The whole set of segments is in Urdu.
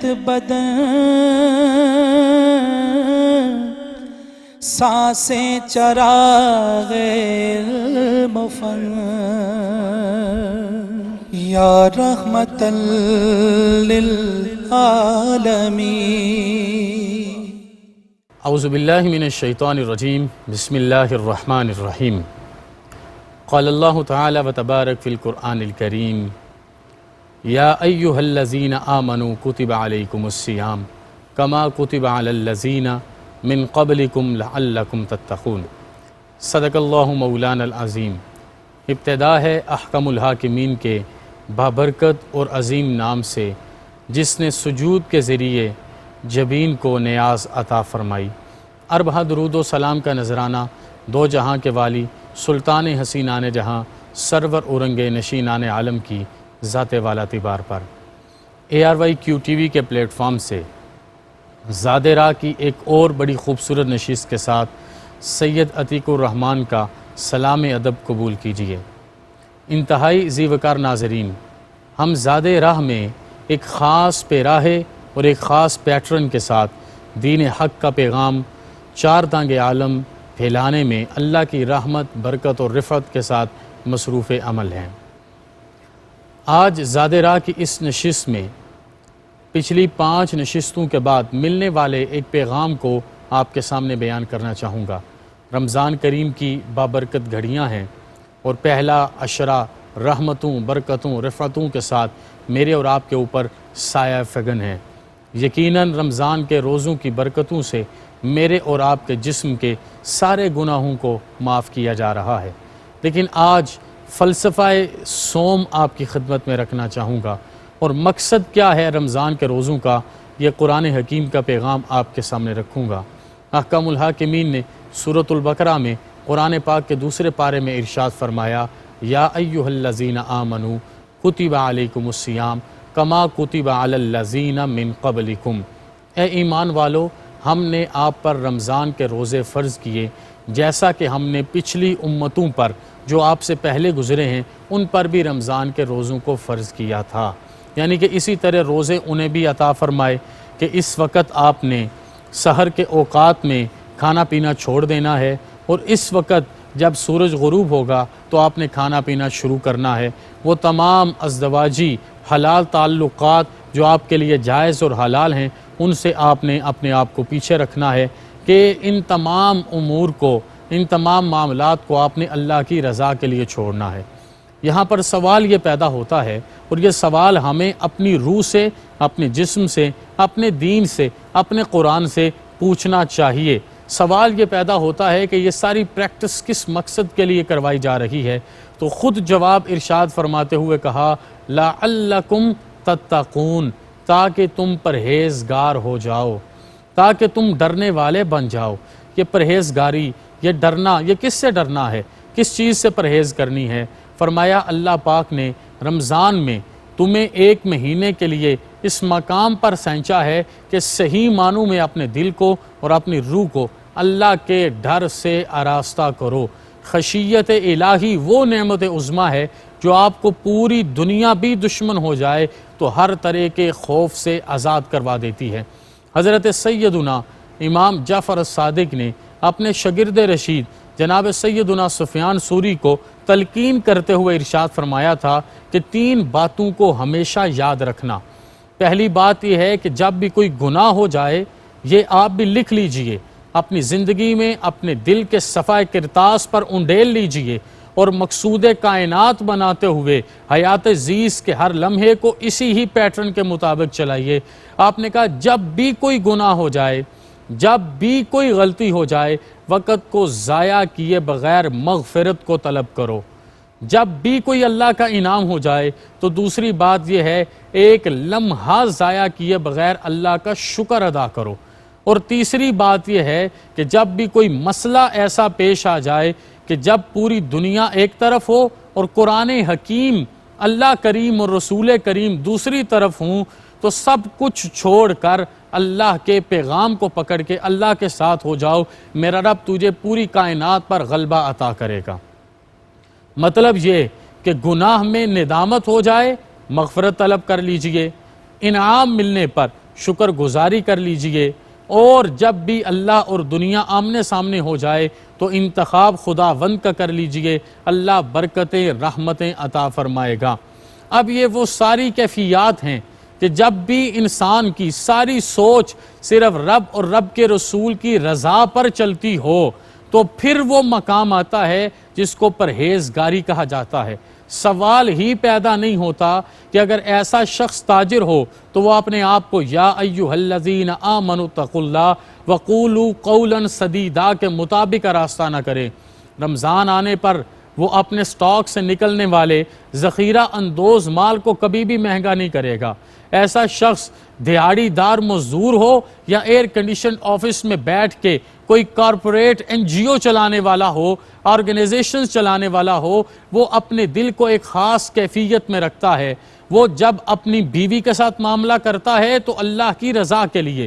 بدن سانسیں چراغ المفن یا رحمت للعالمین۔ اعوذ باللہ من الشیطان الرجیم، بسم اللہ الرحمن الرحیم۔ قال اللہ تعالی و تبارک فی القرآن الکریم، یا ایہا الذین آمنوا کتب علیکم الصیام کما کتب علی الذین من قبلکم لعلکم تتقون۔ صدق اللہ مولانا العظیم۔ ابتدا ہے احکم الحاکمین کے بابرکت اور عظیم نام سے، جس نے سجود کے ذریعے جبین کو نیاز عطا فرمائی۔ اربہ درود و سلام کا نذرانہ دو جہاں کے والی سلطان حسینان جہاں سرور اورنگ نشینان عالم کی ذات والا تبار پر۔ ARYQ TV کے پلیٹ فارم سے زاد راہ کی ایک اور بڑی خوبصورت نشست کے ساتھ سید عتیق الرحمن کا سلام ادب قبول کیجیے۔ انتہائی ذی وقار ناظرین، ہم زاد راہ میں ایک خاص پیراہے اور ایک خاص پیٹرن کے ساتھ دین حق کا پیغام چار دانگ عالم پھیلانے میں اللہ کی رحمت، برکت اور رفعت کے ساتھ مصروف عمل ہیں۔ آج زاد راہ کی اس نشست میں پچھلی 5 نشستوں کے بعد ملنے والے ایک پیغام کو آپ کے سامنے بیان کرنا چاہوں گا۔ رمضان کریم کی بابرکت گھڑیاں ہیں اور پہلا عشرہ رحمتوں، برکتوں، رفعتوں کے ساتھ میرے اور آپ کے اوپر سایہ فگن ہے۔ یقیناً رمضان کے روزوں کی برکتوں سے میرے اور آپ کے جسم کے سارے گناہوں کو معاف کیا جا رہا ہے۔ لیکن آج فلسفہ صوم آپ کی خدمت میں رکھنا چاہوں گا، اور مقصد کیا ہے رمضان کے روزوں کا، یہ قرآن حکیم کا پیغام آپ کے سامنے رکھوں گا۔ احکام الحاکمین نے سورۃ البقرہ میں قرآن پاک کے دوسرے پارے میں ارشاد فرمایا، یا ایہا الذین آمنوا کتب علیکم الصیام کما کتب علی الذین من قبلکم۔ اے ایمان والو، ہم نے آپ پر رمضان کے روزے فرض کیے جیسا کہ ہم نے پچھلی امتوں پر جو آپ سے پہلے گزرے ہیں ان پر بھی رمضان کے روزوں کو فرض کیا تھا۔ یعنی کہ اسی طرح روزے انہیں بھی عطا فرمائے کہ اس وقت آپ نے سحر کے اوقات میں کھانا پینا چھوڑ دینا ہے، اور اس وقت جب سورج غروب ہوگا تو آپ نے کھانا پینا شروع کرنا ہے۔ وہ تمام ازدواجی حلال تعلقات جو آپ کے لیے جائز اور حلال ہیں ان سے آپ نے اپنے آپ کو پیچھے رکھنا ہے کہ ان تمام امور کو، ان تمام معاملات کو آپ نے اللہ کی رضا کے لیے چھوڑنا ہے۔ یہاں پر سوال یہ پیدا ہوتا ہے، اور یہ سوال ہمیں اپنی روح سے، اپنے جسم سے، اپنے دین سے، اپنے قرآن سے پوچھنا چاہیے۔ سوال یہ پیدا ہوتا ہے کہ یہ ساری پریکٹس کس مقصد کے لیے کروائی جا رہی ہے؟ تو خود جواب ارشاد فرماتے ہوئے کہا، لعلکم تتقون، تاکہ تم پرہیزگار ہو جاؤ، تاکہ تم ڈرنے والے بن جاؤ۔ یہ پرہیزگاری، یہ ڈرنا، یہ کس سے ڈرنا ہے؟ کس چیز سے پرہیز کرنی ہے؟ فرمایا اللہ پاک نے رمضان میں تمہیں ایک مہینے کے لیے اس مقام پر سینچا ہے کہ صحیح معنوں میں اپنے دل کو اور اپنی روح کو اللہ کے ڈر سے آراستہ کرو۔ خشیت الہی وہ نعمت عظمیٰ ہے جو آپ کو پوری دنیا بھی دشمن ہو جائے تو ہر طرح کے خوف سے آزاد کروا دیتی ہے۔ حضرت سیدنا امام جعفر الصادق نے اپنے شاگرد رشید جناب سیدنا سفیان ثوری کو تلقین کرتے ہوئے ارشاد فرمایا تھا کہ 3 باتوں کو ہمیشہ یاد رکھنا۔ پہلی بات یہ ہے کہ جب بھی کوئی گناہ ہو جائے، یہ آپ بھی لکھ لیجئے، اپنی زندگی میں اپنے دل کے صفحہ کرتاس پر انڈیل لیجئے، اور مقصود کائنات بناتے ہوئے حیات زیست کے ہر لمحے کو اسی ہی پیٹرن کے مطابق چلائیے۔ آپ نے کہا جب بھی کوئی گناہ ہو جائے، جب بھی کوئی غلطی ہو جائے، وقت کو ضائع کیے بغیر مغفرت کو طلب کرو۔ جب بھی کوئی اللہ کا انعام ہو جائے تو دوسری بات یہ ہے، ایک لمحہ ضائع کیے بغیر اللہ کا شکر ادا کرو۔ اور تیسری بات یہ ہے کہ جب بھی کوئی مسئلہ ایسا پیش آ جائے کہ جب پوری دنیا ایک طرف ہو اور قرآن حکیم، اللہ کریم اور رسول کریم دوسری طرف ہوں، تو سب کچھ چھوڑ کر اللہ کے پیغام کو پکڑ کے اللہ کے ساتھ ہو جاؤ، میرا رب تجھے پوری کائنات پر غلبہ عطا کرے گا۔ مطلب یہ کہ گناہ میں ندامت ہو جائے، مغفرت طلب کر لیجئے، انعام ملنے پر شکر گزاری کر لیجئے، اور جب بھی اللہ اور دنیا آمنے سامنے ہو جائے تو انتخاب خداوند کا کر لیجئے، اللہ برکتیں رحمتیں عطا فرمائے گا۔ اب یہ وہ ساری کیفیات ہیں کہ جب بھی انسان کی ساری سوچ صرف رب اور رب کے رسول کی رضا پر چلتی ہو تو پھر وہ مقام آتا ہے جس کو پرہیزگاری کہا جاتا ہے۔ سوال ہی پیدا نہیں ہوتا کہ اگر ایسا شخص تاجر ہو تو وہ اپنے آپ کو یا ایھا الذین آمنوا اتقوا اللہ وقولوا قولا سدیدا کے مطابق آراستہ نہ کرے۔ رمضان آنے پر وہ اپنے سٹاک سے نکلنے والے ذخیرہ اندوز مال کو کبھی بھی مہنگا نہیں کرے گا۔ ایسا شخص دیہڑی دار مزدور ہو یا ایئر کنڈیشن آفس میں بیٹھ کے کوئی کارپوریٹ NGO چلانے والا ہو، آرگنائزیشنز چلانے والا ہو، وہ اپنے دل کو ایک خاص کیفیت میں رکھتا ہے۔ وہ جب اپنی بیوی کے ساتھ معاملہ کرتا ہے تو اللہ کی رضا کے لیے،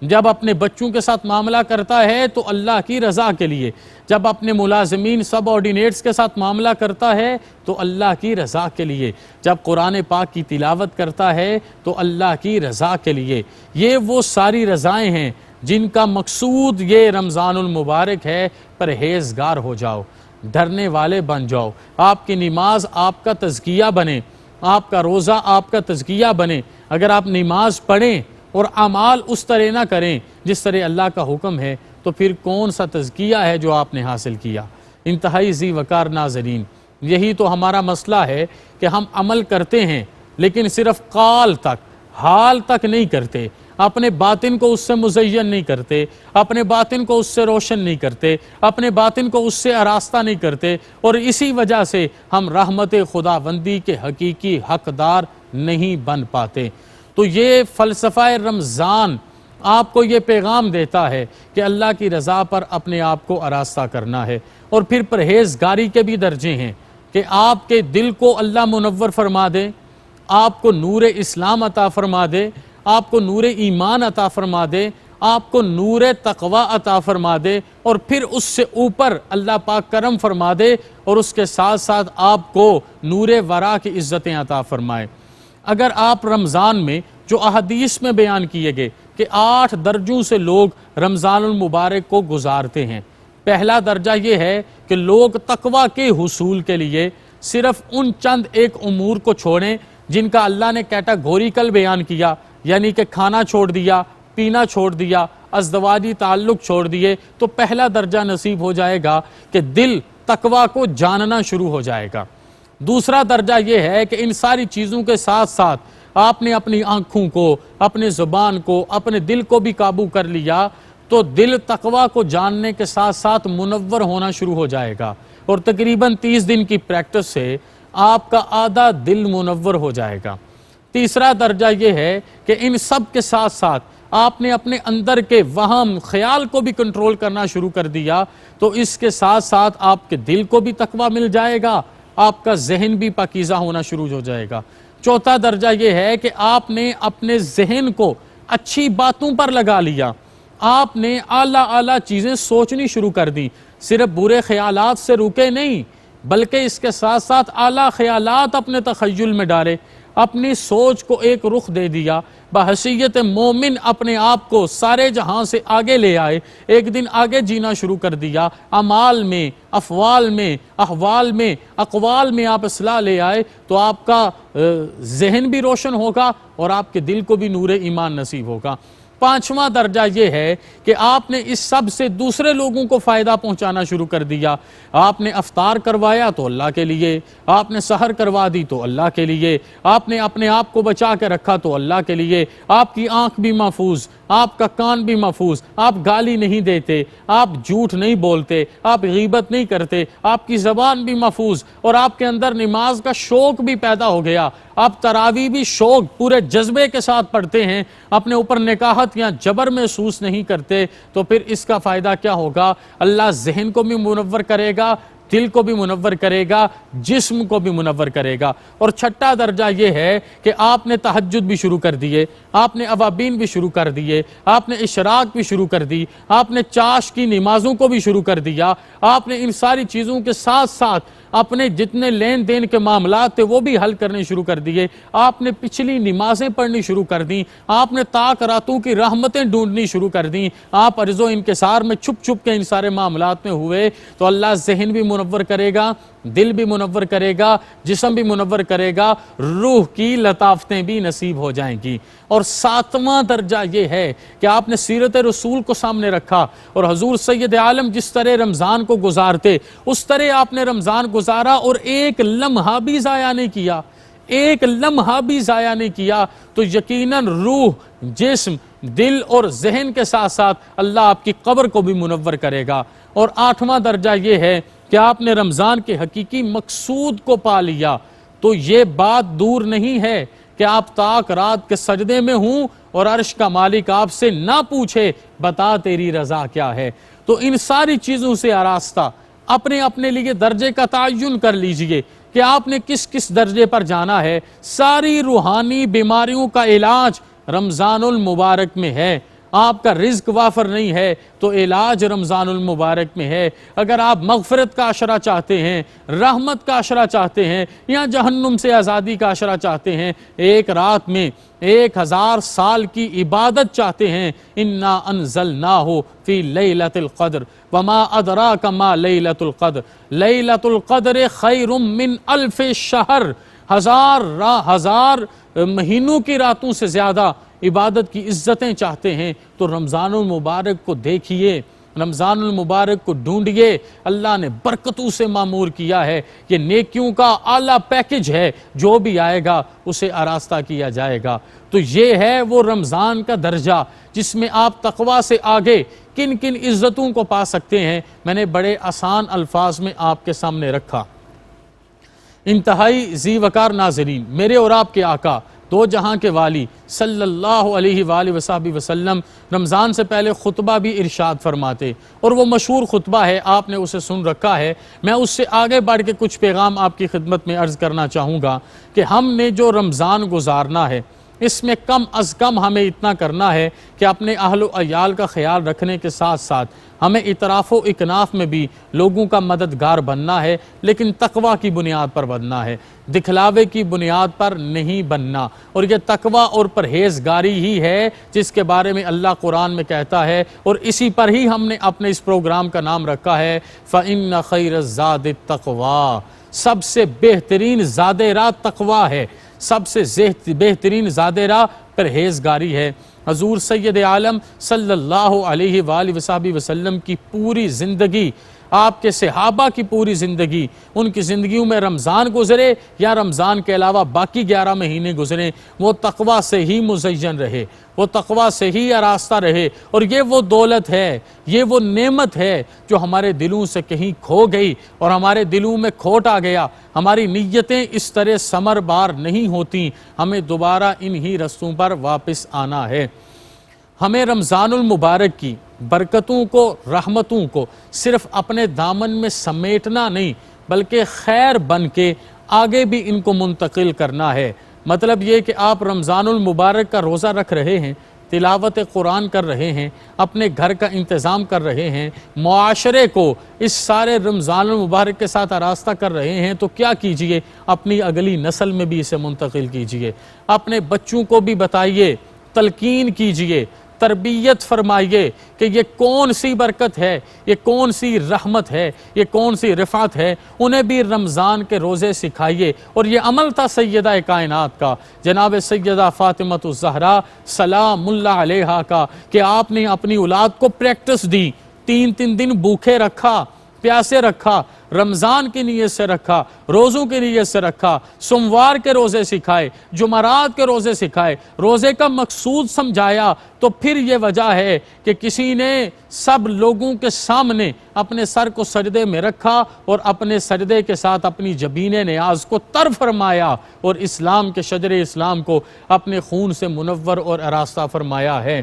جب اپنے بچوں کے ساتھ معاملہ کرتا ہے تو اللہ کی رضا کے لیے، جب اپنے ملازمین سب آرڈینیٹس کے ساتھ معاملہ کرتا ہے تو اللہ کی رضا کے لیے، جب قرآن پاک کی تلاوت کرتا ہے تو اللہ کی رضا کے لیے۔ یہ وہ ساری رضائیں ہیں جن کا مقصود یہ رمضان المبارک ہے۔ پرہیزگار ہو جاؤ، ڈرنے والے بن جاؤ، آپ کی نماز آپ کا تزکیہ بنے، آپ کا روزہ آپ کا تزکیہ بنے۔ اگر آپ نماز پڑھیں اور اعمال اس طرح نہ کریں جس طرح اللہ کا حکم ہے تو پھر کون سا تزکیہ ہے جو آپ نے حاصل کیا؟ انتہائی ذی وقار ناظرین، یہی تو ہمارا مسئلہ ہے کہ ہم عمل کرتے ہیں لیکن صرف قال تک، حال تک نہیں کرتے، اپنے باطن کو اس سے مزین نہیں کرتے، اپنے باطن کو اس سے روشن نہیں کرتے، اپنے باطن کو اس سے آراستہ نہیں کرتے، اور اسی وجہ سے ہم رحمت خداوندی کے حقیقی حقدار نہیں بن پاتے۔ تو یہ فلسفہ رمضان آپ کو یہ پیغام دیتا ہے کہ اللہ کی رضا پر اپنے آپ کو آراستہ کرنا ہے۔ اور پھر پرہیزگاری کے بھی درجے ہیں کہ آپ کے دل کو اللہ منور فرما دے، آپ کو نور اسلام عطا فرما دے، آپ کو نور ایمان عطا فرما دے، آپ کو نور تقوی عطا فرما دے، اور پھر اس سے اوپر اللہ پاک کرم فرما دے اور اس کے ساتھ ساتھ آپ کو نور ورا کی عزتیں عطا فرمائے۔ اگر آپ رمضان میں جو احادیث میں بیان کیے گئے کہ 8 درجوں سے لوگ رمضان المبارک کو گزارتے ہیں، پہلا درجہ یہ ہے کہ لوگ تقوی کے حصول کے لیے صرف ان چند ایک امور کو چھوڑیں جن کا اللہ نے کیٹاگوریکل بیان کیا، یعنی کہ کھانا چھوڑ دیا، پینا چھوڑ دیا، ازدواجی تعلق چھوڑ دیے، تو پہلا درجہ نصیب ہو جائے گا کہ دل تقوی کو جاننا شروع ہو جائے گا۔ دوسرا درجہ یہ ہے کہ ان ساری چیزوں کے ساتھ ساتھ آپ نے اپنی آنکھوں کو، اپنے زبان کو، اپنے دل کو بھی قابو کر لیا تو دل تقوی کو جاننے کے ساتھ ساتھ منور ہونا شروع ہو جائے گا، اور تقریباً 30 دن کی پریکٹس سے آپ کا آدھا دل منور ہو جائے گا۔ تیسرا درجہ یہ ہے کہ ان سب کے ساتھ ساتھ آپ نے اپنے اندر کے وہم خیال کو بھی کنٹرول کرنا شروع کر دیا تو اس کے ساتھ ساتھ آپ کے دل کو بھی تقوی مل جائے گا، آپ کا ذہن بھی پاکیزہ ہونا شروع ہو جائے گا۔ چوتھا درجہ یہ ہے کہ آپ نے اپنے ذہن کو اچھی باتوں پر لگا لیا، آپ نے اعلیٰ چیزیں سوچنی شروع کر دی، صرف برے خیالات سے رکے نہیں بلکہ اس کے ساتھ ساتھ اعلیٰ خیالات اپنے تخیل میں ڈالے، اپنی سوچ کو ایک رخ دے دیا، بحیثیت مومن اپنے آپ کو سارے جہاں سے آگے لے آئے، ایک دن آگے جینا شروع کر دیا، اعمال میں، افعال میں، احوال میں، اقوال میں آپ اصلاح لے آئے تو آپ کا ذہن بھی روشن ہوگا اور آپ کے دل کو بھی نور ایمان نصیب ہوگا۔ پانچواں درجہ یہ ہے کہ آپ نے اس سب سے دوسرے لوگوں کو فائدہ پہنچانا شروع کر دیا، آپ نے افطار کروایا تو اللہ کے لیے، آپ نے سحر کروا دی تو اللہ کے لیے، آپ نے اپنے آپ کو بچا کے رکھا تو اللہ کے لیے، آپ کی آنکھ بھی محفوظ، آپ کا کان بھی محفوظ، آپ گالی نہیں دیتے، آپ جھوٹ نہیں بولتے، آپ غیبت نہیں کرتے، آپ کی زبان بھی محفوظ، اور آپ کے اندر نماز کا شوق بھی پیدا ہو گیا، آپ تراویح بھی شوق پورے جذبے کے ساتھ پڑھتے ہیں، اپنے اوپر نکاحت یا جبر محسوس نہیں کرتے، تو پھر اس کا فائدہ کیا ہوگا؟ اللہ ذہن کو بھی منور کرے گا، دل کو بھی منور کرے گا، جسم کو بھی منور کرے گا۔ اور چھٹا درجہ یہ ہے کہ آپ نے تہجد بھی شروع کر دیے، آپ نے اوابین بھی شروع کر دیے، آپ نے اشراق بھی شروع کر دی، آپ نے چاش کی نمازوں کو بھی شروع کر دیا، آپ نے ان ساری چیزوں کے ساتھ ساتھ اپنے جتنے لین دین کے معاملات تھے وہ بھی حل کرنے شروع کر دیے، آپ نے پچھلی نمازیں پڑھنی شروع کر دیں، آپ نے طاق راتوں کی رحمتیں ڈھونڈنی شروع کر دیں، آپ عرض و انکسار میں چھپ چھپ کے ان سارے معاملات میں ہوئے، تو اللہ ذہن بھی منور کرے گا، دل بھی منور کرے گا، جسم بھی منور کرے گا، روح کی لطافتیں بھی نصیب ہو جائیں گی۔ اور 7واں درجہ یہ ہے کہ آپ نے سیرت رسول کو سامنے رکھا، اور حضور سید عالم جس طرح رمضان کو گزارتے اس طرح آپ نے رمضان گزارا، اور ایک لمحہ بھی ضائع نہیں کیا، ایک لمحہ بھی ضائع نہیں کیا، تو یقیناً روح، جسم، دل اور ذہن کے ساتھ ساتھ اللہ آپ کی قبر کو بھی منور کرے گا۔ اور 8واں درجہ یہ ہے کہ آپ نے رمضان کے حقیقی مقصود کو پا لیا، تو یہ بات دور نہیں ہے کہ آپ طاق رات کے سجدے میں ہوں اور عرش کا مالک آپ سے نہ پوچھے بتا تیری رضا کیا ہے۔ تو ان ساری چیزوں سے آراستہ اپنے اپنے لیے درجے کا تعین کر لیجئے کہ آپ نے کس کس درجے پر جانا ہے۔ ساری روحانی بیماریوں کا علاج رمضان المبارک میں ہے۔ آپ کا رزق وافر نہیں ہے تو علاج رمضان المبارک میں ہے۔ اگر آپ مغفرت کا عشرہ چاہتے ہیں، رحمت کا عشرہ چاہتے ہیں، یا جہنم سے آزادی کا عشرہ چاہتے ہیں، ایک رات میں 1000 سال کی عبادت چاہتے ہیں، انا انزلناہ فی لیلۃ القدر وما ادراک ما لیلۃ القدر لیلۃ القدر خیر من 1000 شہر، ہزار مہینوں کی راتوں سے زیادہ عبادت کی عزتیں چاہتے ہیں تو رمضان المبارک کو دیکھیے، رمضان المبارک کو ڈھونڈیے۔ اللہ نے برکتوں سے معمور کیا ہے، یہ نیکیوں کا اعلیٰ پیکج ہے، جو بھی آئے گا اسے آراستہ کیا جائے گا۔ تو یہ ہے وہ رمضان کا درجہ جس میں آپ تقویٰ سے آگے کن کن عزتوں کو پا سکتے ہیں، میں نے بڑے آسان الفاظ میں آپ کے سامنے رکھا۔ انتہائی ذی وقار ناظرین، میرے اور آپ کے آقا دو جہاں کے والی صلی اللہ علیہ وآلہ وصحبہ وسلم رمضان سے پہلے خطبہ بھی ارشاد فرماتے، اور وہ مشہور خطبہ ہے، آپ نے اسے سن رکھا ہے۔ میں اس سے آگے بڑھ کے کچھ پیغام آپ کی خدمت میں عرض کرنا چاہوں گا کہ ہم نے جو رمضان گزارنا ہے اس میں کم از کم ہمیں اتنا کرنا ہے کہ اپنے اہل و عیال کا خیال رکھنے کے ساتھ ساتھ ہمیں اطراف و اکناف میں بھی لوگوں کا مددگار بننا ہے، لیکن تقویٰ کی بنیاد پر بننا ہے، دکھلاوے کی بنیاد پر نہیں بننا۔ اور یہ تقویٰ اور پرہیزگاری ہی ہے جس کے بارے میں اللہ قرآن میں کہتا ہے، اور اسی پر ہی ہم نے اپنے اس پروگرام کا نام رکھا ہے فَإِنَّ خَيْرَ الزَّادِ التَّقْوَىٰ، سب سے بہترین زاد راہ تقویٰ ہے، سب سے بہترین زاد راہ پرہیزگاری ہے۔ حضور سید عالم صلی اللہ علیہ وآلہ وصحبہ وسلم کی پوری زندگی، آپ کے صحابہ کی پوری زندگی، ان کی زندگیوں میں رمضان گزرے یا رمضان کے علاوہ باقی 11 مہینے گزرے، وہ تقویٰ سے ہی مزین رہے، وہ تقویٰ سے ہی آراستہ رہے۔ اور یہ وہ دولت ہے، یہ وہ نعمت ہے جو ہمارے دلوں سے کہیں کھو گئی اور ہمارے دلوں میں کھوٹ آ گیا۔ ہماری نیتیں اس طرح ثمر بار نہیں ہوتی، ہمیں دوبارہ انہی رستوں پر واپس آنا ہے۔ ہمیں رمضان المبارک کی برکتوں کو، رحمتوں کو صرف اپنے دامن میں سمیٹنا نہیں بلکہ خیر بن کے آگے بھی ان کو منتقل کرنا ہے۔ مطلب یہ کہ آپ رمضان المبارک کا روزہ رکھ رہے ہیں، تلاوت قرآن کر رہے ہیں، اپنے گھر کا انتظام کر رہے ہیں، معاشرے کو اس سارے رمضان المبارک کے ساتھ آراستہ کر رہے ہیں، تو کیا کیجئے، اپنی اگلی نسل میں بھی اسے منتقل کیجئے، اپنے بچوں کو بھی بتائیے، تلقین کیجئے، تربیت فرمائیے کہ یہ کون سی برکت ہے، یہ کون سی رحمت ہے، یہ کون سی رفعت ہے۔ انہیں بھی رمضان کے روزے سکھائیے۔ اور یہ عمل تھا سیدہ کائنات کا، جناب سیدہ فاطمۃ الزہرا سلام اللہ علیہا کا، کہ آپ نے اپنی اولاد کو پریکٹس دی، 3 دن بھوکے رکھا، پیاسے رکھا، رمضان کی نیت سے رکھا، روزوں کی نیت سے رکھا، سوموار کے روزے سکھائے، جمعرات کے روزے سکھائے، روزے کا مقصود سمجھایا۔ تو پھر یہ وجہ ہے کہ کسی نے سب لوگوں کے سامنے اپنے سر کو سجدے میں رکھا اور اپنے سجدے کے ساتھ اپنی جبین نیاز کو تر فرمایا اور اسلام کے شجر اسلام کو اپنے خون سے منور اور آراستہ فرمایا ہے۔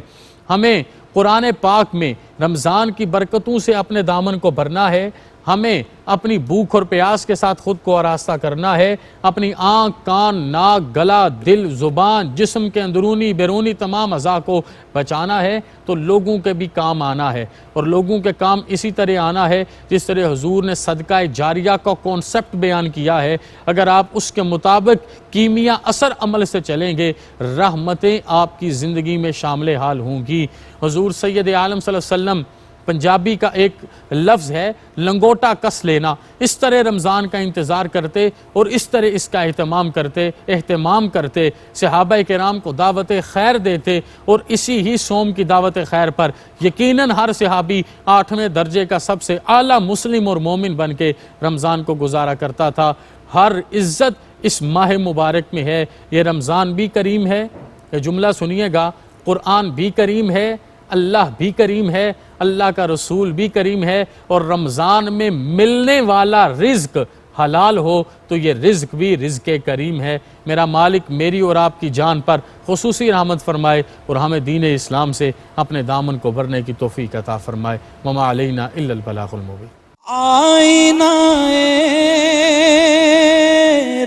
ہمیں قرآن پاک میں رمضان کی برکتوں سے اپنے دامن کو بھرنا ہے، ہمیں اپنی بھوک اور پیاس کے ساتھ خود کو آراستہ کرنا ہے، اپنی آنکھ، کان، ناک، گلا، دل، زبان، جسم کے اندرونی بیرونی تمام اعضاء کو بچانا ہے، تو لوگوں کے بھی کام آنا ہے، اور لوگوں کے کام اسی طرح آنا ہے جس طرح حضور نے صدقہ جاریہ کا کانسیپٹ بیان کیا ہے۔ اگر آپ اس کے مطابق کیمیا اثر عمل سے چلیں گے، رحمتیں آپ کی زندگی میں شامل حال ہوں گی۔ حضور سید عالم صلی اللہ علیہ وسلم، پنجابی کا ایک لفظ ہے لنگوٹا کس لینا، اس طرح رمضان کا انتظار کرتے اور اس طرح اس کا اہتمام کرتے، صحابہ کرام کو دعوت خیر دیتے، اور اسی ہی صوم کی دعوت خیر پر یقیناً ہر صحابی 8ویں درجے کا سب سے اعلیٰ مسلم اور مومن بن کے رمضان کو گزارا کرتا تھا۔ ہر عزت اس ماہ مبارک میں ہے۔ یہ رمضان بھی کریم ہے، یہ جملہ سنیے گا، قرآن بھی کریم ہے، اللہ بھی کریم ہے، اللہ کا رسول بھی کریم ہے، اور رمضان میں ملنے والا رزق حلال ہو تو یہ رزق بھی رزق کریم ہے۔ میرا مالک میری اور آپ کی جان پر خصوصی رحمت فرمائے اور ہمیں دین اسلام سے اپنے دامن کو بھرنے کی توفیق عطا فرمائے۔ وما علینا الا البلاغ المبین۔ آئینہ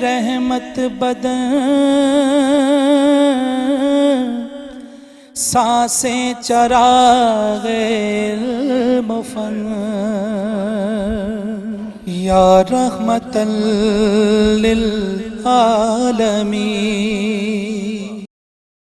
رحمت بدن، سانسیں چراغ علم و فن، یا رحمت للعالمین۔